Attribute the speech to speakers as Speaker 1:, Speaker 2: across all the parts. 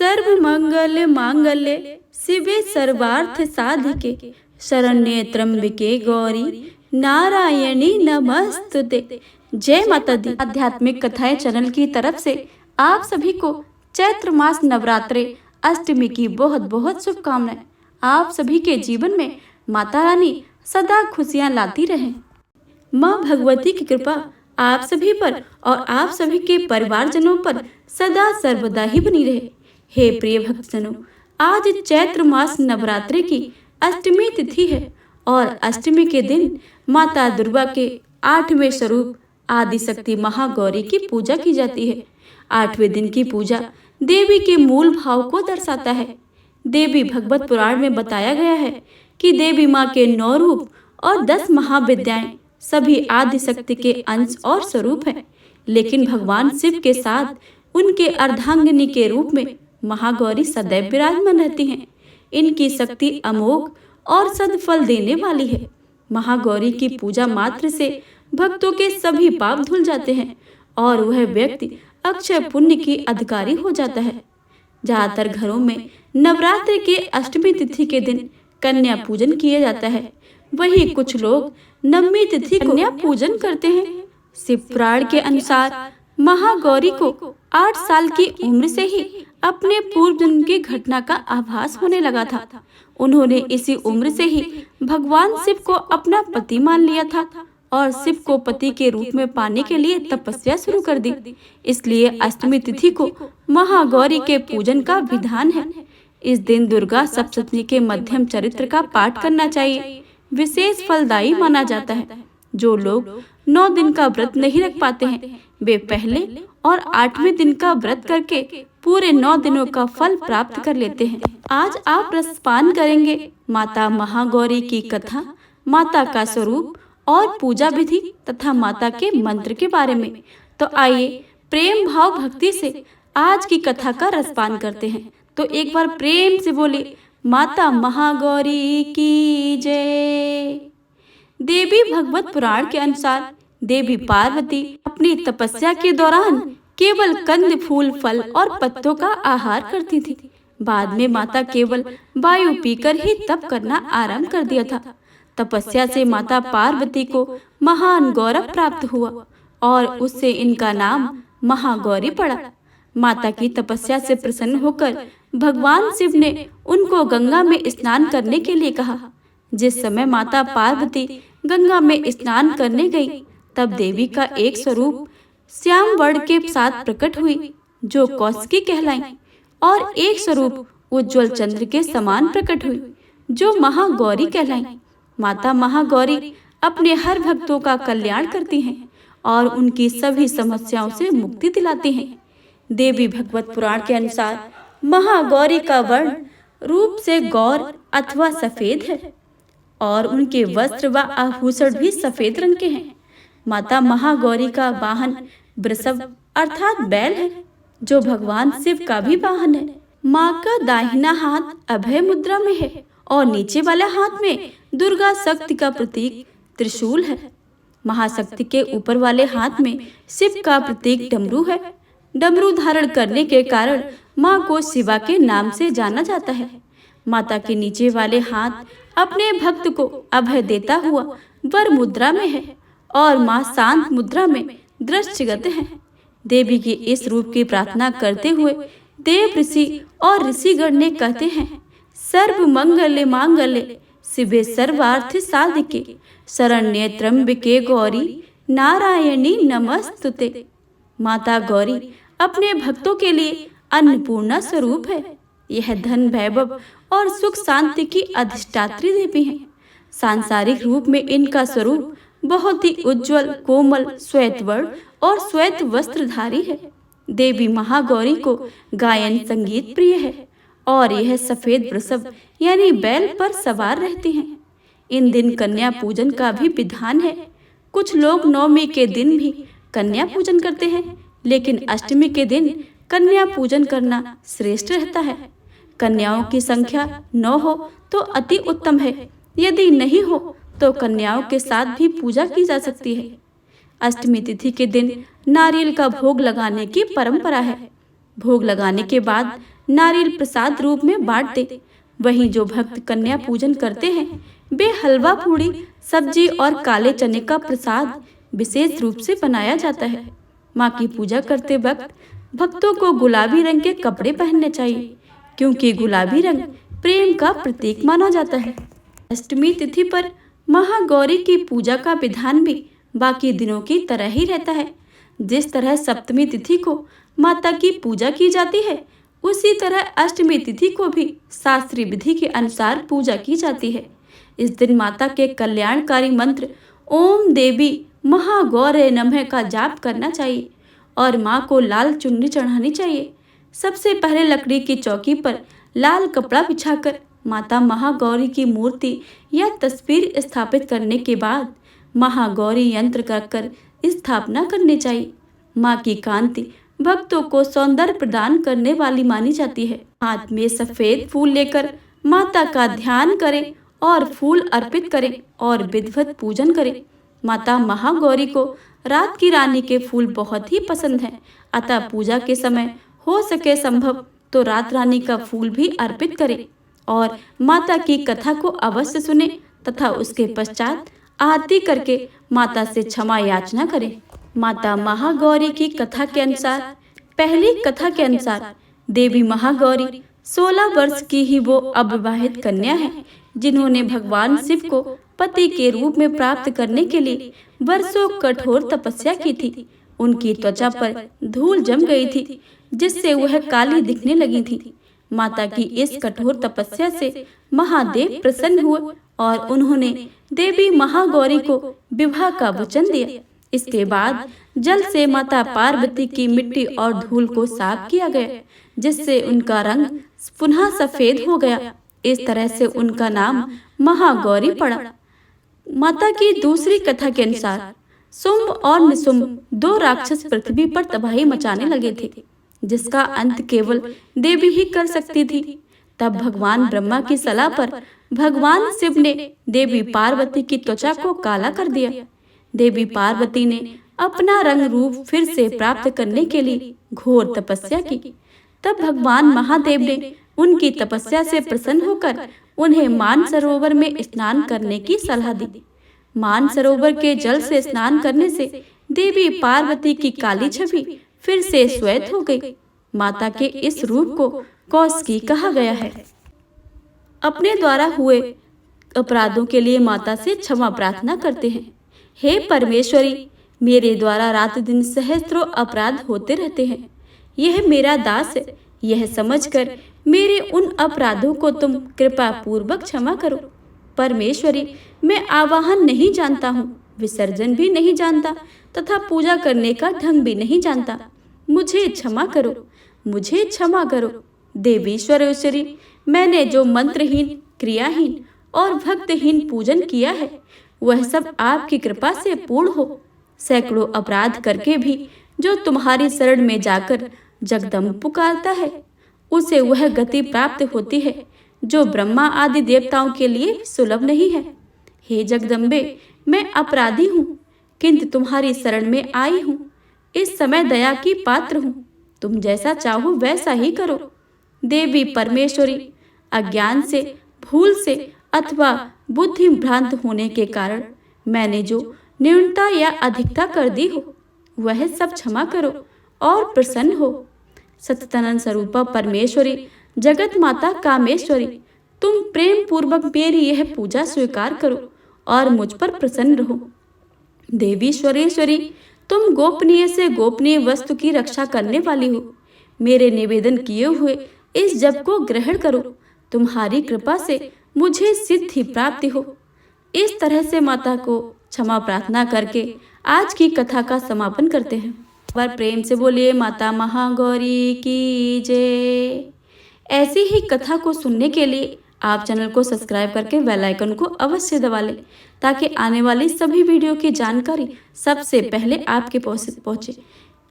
Speaker 1: सर्व मंगल मांगल्ये शिवे सर्वार्थ साधिके शरण्ये त्र्यंबके गौरी नारायणी नमस्तुते। जय माता दी। आध्यात्मिक कथाएं चैनल की तरफ से आप सभी को चैत्र मास नवरात्रे अष्टमी की बहुत बहुत शुभकामनाएं। आप सभी के जीवन में माता रानी सदा खुशियां लाती रहें। माँ भगवती की कृपा आप सभी पर और आप सभी के परिवारजनों पर सदा सर्वदा ही बनी रहे। हे प्रिय भक्तजनों, आज चैत्र मास नवरात्रि की अष्टमी तिथि है और अष्टमी के दिन माता दुर्गा के 8वें स्वरूप आदिशक्ति महागौरी की पूजा की जाती है। 8वें दिन की पूजा देवी के मूल भाव को दर्शाता है। देवी भगवत पुराण में बताया गया है कि देवी माँ के 9 रूप और 10 महाविद्याएं सभी आदिशक्ति के अंश और स्वरूप हैं, लेकिन भगवान शिव के साथ उनके अर्धांगिनी के रूप में महागौरी सदैव विराजमान रहती हैं। इनकी शक्ति अमोघ और सदफल देने वाली है। महागौरी की पूजा मात्र से भक्तों के सभी पाप धुल जाते हैं और वह व्यक्ति अक्षय पुण्य की अधिकारी हो जाता है। ज्यादातर घरों में नवरात्रि के अष्टमी तिथि के दिन कन्या पूजन किया जाता है। वहीं कुछ लोग नवमी तिथि को कन्या पूजन करते हैं। शिव पुराण के अनुसार महागौरी को 8 साल की उम्र से ही अपने पूर्व जन्म की घटना का आभास होने लगा था। उन्होंने इसी उम्र से ही भगवान शिव को अपना पति मान लिया था और शिव को पति के रूप में पाने के लिए तपस्या शुरू कर दी। इसलिए अष्टमी तिथि को महागौरी के पूजन का विधान है। इस दिन दुर्गा सप्तशती के मध्यम चरित्र का पाठ करना चाहिए। विशेष फलदायी माना जाता है। जो लोग 9 दिन का व्रत नहीं रख पाते हैं, वे पहले और 8वें दिन का व्रत करके पूरे 9 दिनों का फल प्राप्त कर लेते हैं। आज आप रसपान करेंगे माता महागौरी की कथा, माता का स्वरूप और पूजा विधि तथा माता के मंत्र के बारे में। तो आइए प्रेम भाव भक्ति से आज की कथा का रसपान करते हैं। तो एक बार प्रेम से बोलिए, माता महागौरी की जय। देवी भगवत पुराण के अनुसार देवी पार्वती अपनी तपस्या के दौरान केवल कंद फूल फल और पत्तों का आहार करती थी। बाद में माता केवल वायु पीकर ही तप करना आरंभ कर दिया था। तपस्या से माता पार्वती को महान गौरव प्राप्त हुआ और उससे इनका नाम महागौरी पड़ा। माता की तपस्या से प्रसन्न होकर भगवान शिव ने उनको गंगा में स्नान करने के लिए कहा। जिस समय माता पार्वती गंगा में स्नान करने गई, तब देवी का एक स्वरूप श्याम वर्ण के साथ प्रकट हुई, जो कौशिकी कहलाई, और एक स्वरूप उज्ज्वल चंद्र के समान प्रकट हुई, जो महागौरी कहलाई। माता महागौरी अपने हर भक्तों का कल्याण करती हैं और उनकी सभी समस्याओं से मुक्ति दिलाती हैं। देवी भगवत पुराण के अनुसार महागौरी का वर्ण रूप से गौर अथवा सफेद है और उनके वस्त्र व आभूषण भी सफेद रंग के हैं। माता महागौरी का वाहन वृषभ अर्थात बैल है, जो भगवान शिव का भी वाहन है। माँ का दाहिना हाथ अभय मुद्रा में है और नीचे वाले हाथ में दुर्गा शक्ति का प्रतीक त्रिशूल है। महाशक्ति के ऊपर वाले हाथ में शिव का प्रतीक डमरू है। डमरू धारण करने के कारण माँ को शिवा के नाम से जाना जाता है। माता के नीचे वाले हाथ अपने भक्त को अभय देता हुआ वर मुद्रा में है और माँ शांत मुद्रा में दृष्टिगत है। देवी के इस रूप की प्रार्थना करते हुए देव ऋषि और ऋषिगण ने कहते हैं, सर्व मंगल मांगल्ये शिवे सर्वार्थ साधिके शरण्ये त्र्यंबके गौरी नारायणी नमस्तुते। माता गौरी अपने भक्तों के लिए अन्नपूर्णा स्वरूप है। यह धन वैभव और सुख शांति की अधिष्ठात्री देवी है। सांसारिक रूप में इनका स्वरूप बहुत ही उज्जवल, कोमल, श्वेत वर्ण और श्वेत वस्त्रधारी है। देवी महागौरी को गायन संगीत प्रिय है और यह सफेद वृषभ यानी बैल पर सवार रहती हैं। इन दिन कन्या पूजन का भी विधान है। कुछ लोग नवमी के दिन भी कन्या पूजन करते हैं, लेकिन अष्टमी के दिन कन्या पूजन करना श्रेष्ठ रहता है। कन्याओं की संख्या 9 हो तो अति उत्तम है। यदि नहीं हो तो कन्याओं के साथ भी पूजा की जा सकती है। अष्टमी तिथि के दिन नारियल का भोग लगाने की परंपरा है। भोग लगाने के बाद नारियल प्रसाद रूप में बांट दे। वहीं जो भक्त कन्या पूजन करते हैं वे हलवा पूड़ी सब्जी और काले चने का प्रसाद विशेष रूप से बनाया जाता है। माँ की पूजा करते वक्त भक्तों को गुलाबी रंग के कपड़े पहनने चाहिए, क्योंकि गुलाबी रंग प्रेम का प्रतीक माना जाता है। अष्टमी तिथि पर महागौरी की पूजा का विधान भी बाकी दिनों की तरह ही रहता है। जिस तरह सप्तमी तिथि को माता की पूजा की जाती है, उसी तरह अष्टमी तिथि को भी शास्त्रीय विधि के अनुसार पूजा की जाती है। इस दिन माता के कल्याणकारी मंत्र ओम देवी महागौरे नमः का जाप करना चाहिए और माँ को लाल चुन्नी चढ़ानी चाहिए। सबसे पहले लकड़ी की चौकी पर लाल कपड़ा बिछाकर माता महागौरी की मूर्ति या तस्वीर स्थापित करने के बाद महागौरी यंत्र कर स्थापना करनी चाहिए। माँ की कांति भक्तों को सौंदर्य प्रदान करने वाली मानी जाती है। हाथ में सफेद फूल लेकर माता का ध्यान करें और फूल अर्पित करें और विधिवत पूजन करें। माता महागौरी को रात की रानी के फूल बहुत ही पसंद हैं, अतः पूजा के समय हो सके संभव तो रात रानी का फूल भी अर्पित करें और माता की कथा को अवश्य सुने तथा उसके पश्चात आरती करके माता से क्षमा याचना करें। माता महागौरी की कथा के अनुसार, पहली कथा के अनुसार देवी महागौरी 16 वर्ष की ही वो अविवाहित कन्या है, जिन्होंने भगवान शिव को पति के रूप में प्राप्त करने के लिए वर्षों कठोर तपस्या की थी। उनकी त्वचा पर धूल जम गई थी, जिससे वह काली दिखने लगी थी। माता की इस कठोर तपस्या से महादेव प्रसन्न हुए और उन्होंने देवी महागौरी को विवाह का वचन दिया। इसके बाद जल से माता पार्वती की मिट्टी और धूल को साफ किया गया, जिससे उनका रंग पुनः सफेद हो गया। इस तरह से उनका नाम महागौरी पड़ा। माता की दूसरी कथा के अनुसार शुंभ और निशुंभ 2 राक्षस पृथ्वी पर तबाही मचाने लगे थे, जिसका अंत केवल देवी ही कर सकती थी। तब भगवान ब्रह्मा की सलाह पर भगवान शिव ने देवी पार्वती की त्वचा को काला कर दिया। देवी पार्वती ने अपना रंग रूप फिर से प्राप्त करने के लिए घोर तपस्या की। तब भगवान महादेव ने उनकी तपस्या से प्रसन्न होकर उन्हें मानसरोवर में स्नान करने की सलाह दी। मानसरोवर के जल से स्नान करने से देवी पार्वती की काली छवि फिर से श्वेत हो गई। माता के इस रूप को कौशिकी कहा गया है। अपने द्वारा हुए अपराधों के लिए माता से क्षमा प्रार्थना करते हैं। हे परमेश्वरी, मेरे द्वारा रात दिन सहस्त्रों अपराध होते रहते हैं। यह मेरा दास है, यह समझकर मेरे उन अपराधों को तुम कृपा पूर्वक क्षमा करो। परमेश्वरी, मैं आवाहन नहीं जानता हूँ, विसर्जन भी नहीं जानता तथा पूजा करने का ढंग भी नहीं जानता। मुझे क्षमा करो, मुझे क्षमा करो। देवीश्वरेश्वरी, मैंने जो मंत्रहीन, क्रियाहीन और भक्तहीन पूजन किया है, वह सब आपकी कृपा से पूर्ण हो। सैकड़ों अपराध करके भी जो तुम्हारी शरण में जाकर जगदम्ब पुकारता है, उसे वह गति प्राप्त होती है जो ब्रह्मा आदि देवताओं के लिए सुलभ नहीं है। हे जगदम्बे, मैं अपराधी हूँ, किंतु तुम्हारी शरण में आई हूँ। इस समय दया की पात्र हूँ, तुम जैसा चाहो वैसा ही करो। देवी परमेश्वरी, अज्ञान से, भूल से अथवा बुद्धि भ्रांत होने के कारण मैंने जो न्यूनता या अधिकता कर दी हो, वह सब क्षमा करो और प्रसन्न हो। सच्चिदानंद स्वरूपा परमेश्वरी, जगत माता कामेश्वरी, तुम प्रेम पूर्वक मेरी यह पूजा स्वीकार करो और मुझ पर प्रसन्न रहो। देवीश्वरेश्वरी, तुम गोपनीय से गोपनीय वस्तु की रक्षा करने वाली हो। मेरे निवेदन किए हुए इस जप को ग्रहण करो। तुम्हारी कृपा से मुझे सिद्धि प्राप्ति हो। इस तरह से माता को क्षमा प्रार्थना करके आज की कथा का समापन करते हैं। बार प्रेम से बोलिए माता महागौरी की जय। ऐसी ही कथा को सुनने के लिए आप चैनल को सब्सक्राइब करके बेल आइकन को अवश्य दबा लें, ताकि आने वाली सभी वीडियो की जानकारी सबसे पहले आपके पहुंचे।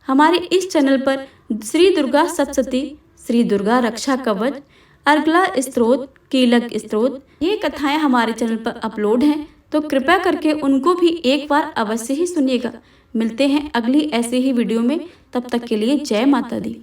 Speaker 1: हमारे इस चैनल पर श्री दुर्गा सप्तशती, श्री दुर्गा रक्षा कवच, अर्गला स्तोत्र, कीलक स्तोत्र, ये कथाएं हमारे चैनल पर अपलोड हैं, तो कृपया करके उनको भी एक बार अवश्य ही सुनिएगा। मिलते हैं अगली ऐसे ही वीडियो में, तब तक के लिए जय माता दी।